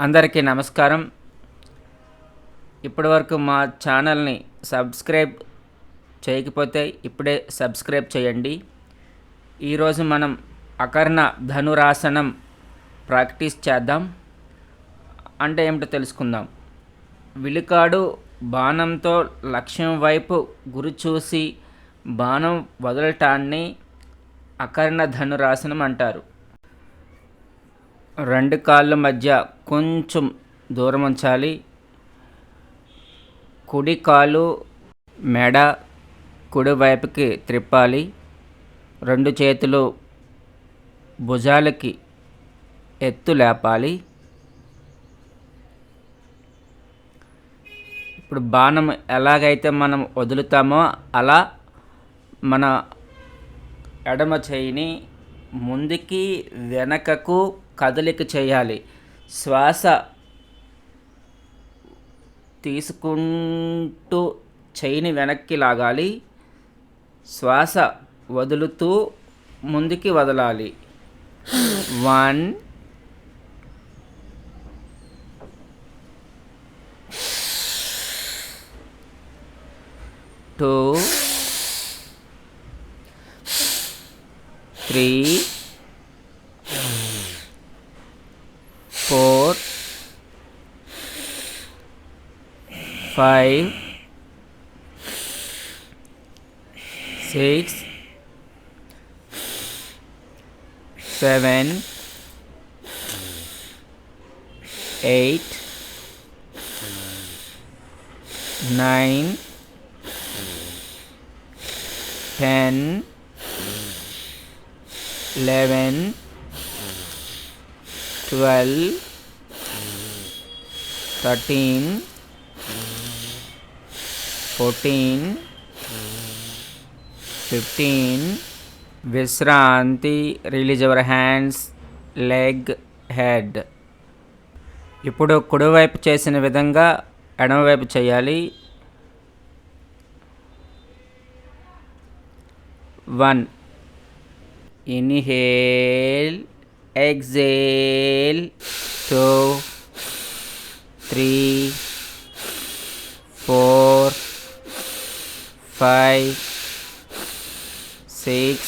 అందరికీ నమస్కారం. ఇప్పటివరకు మా ఛానల్ని సబ్స్క్రైబ్ చేయకపోతే ఇప్పుడే సబ్స్క్రైబ్ చేయండి. ఈరోజు మనం అకర్ణ ధనురాసనం ప్రాక్టీస్ చేద్దాం. అంటే ఏమిటో తెలుసుకుందాం. విలుకాడు బాణంతో లక్ష్యం వైపు గురి చూసి బాణం వదలటాన్ని అకర్ణ ధనురాసనం అంటారు. రెండు కాళ్ళ మధ్య కొంచెం దూరం ఉంచాలి. కుడి కాలు మెడ కుడివైపుకి త్రిప్పాలి. రెండు చేతులు భుజాలకి ఎత్తు లేపాలి. ఇప్పుడు బాణం ఎలాగైతే మనం వదులుతామో అలా మన ఎడమ చేయిని ముందుకి వెనకకు కదలిక చేయాలి. శ్వాస తీసుకుంటూ చేయిని వెనక్కి లాగాలి. శ్వాస వదులుతూ ముందుకి వదలాలి. 1 2 3 4 5 6 7 8 9 10 11 12 13 14 15 విశ్రాంతి. Release your hands, leg, head. ఇప్పుడు కుడివైపు చేసిన విధంగా ఎడమవైపు చేయాలి. 1 ఇన్హేల్, ఎక్సేల్. 2 3 4 5 6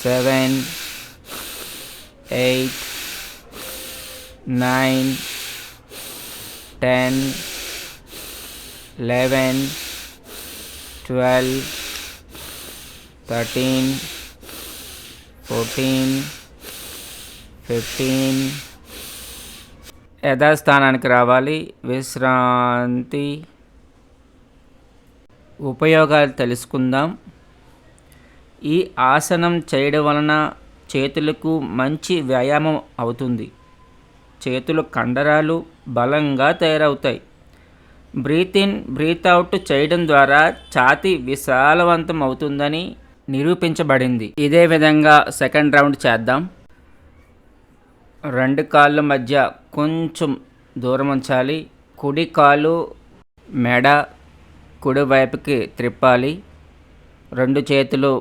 7 8 9 10 11 12 13 14 15. యథాస్థానానికి రావాలి. విశ్రాంతి. ఉపయోగాలు తెలుసుకుందాం. ఈ ఆసనం చేయడం వలన చేతులకు మంచి వ్యాయామం అవుతుంది. చేతుల కండరాలు బలంగా తయారవుతాయి. బ్రీత్ ఇన్ బ్రీత్ అవుట్ చేయడం ద్వారా ఛాతీ విశాలవంతం అవుతుందని నిరూపించబడింది. ఇదే విధంగా సెకండ్ రౌండ్ చేద్దాం. రెండు కాళ్ళ మధ్య కొంచెం దూరం ఉంచాలి. కుడి కాలు మెడ కుడివైపుకి త్రిప్పాలి. రెండు చేతులు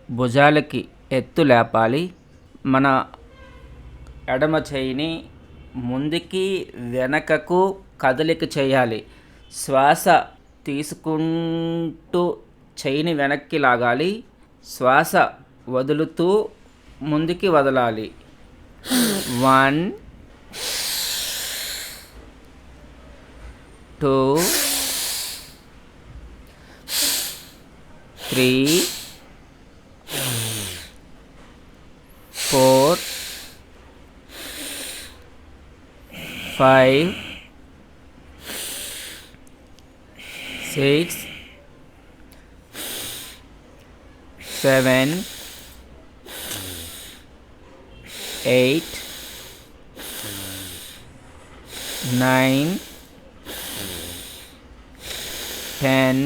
భుజాలకి ఎత్తు లేపాలి. మన ఎడమ చేయిని ముందుకి వెనకకు కదలిక చేయాలి. శ్వాస తీసుకుంటూ చేయిని వెనక్కి లాగాలి. శ్వాస వదులుతూ ముందుకి వదలాలి. 1 2 3 4 5 6 7 8 9 10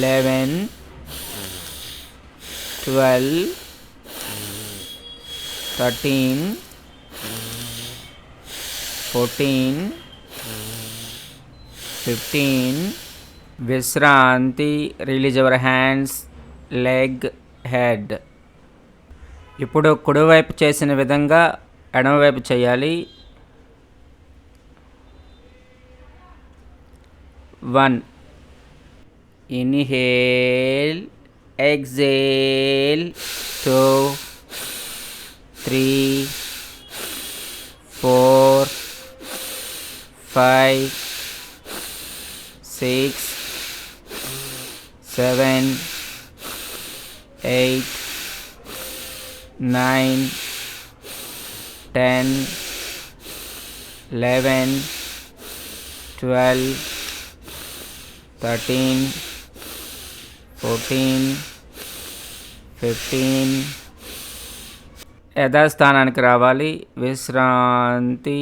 11 12 13 14 15. విశ్రాంతి. Release your hands, leg, head. ఇప్పుడు కుడివైపు చేసిన విధంగా ఎడమవైపు చేయాలి. 1 ఇన్హేల్, ఎక్సేల్. 2 3 4 5 6 7 8 9 10 11 12 13 14 15. యథాస్థానానికి రావాలి. విశ్రాంతి.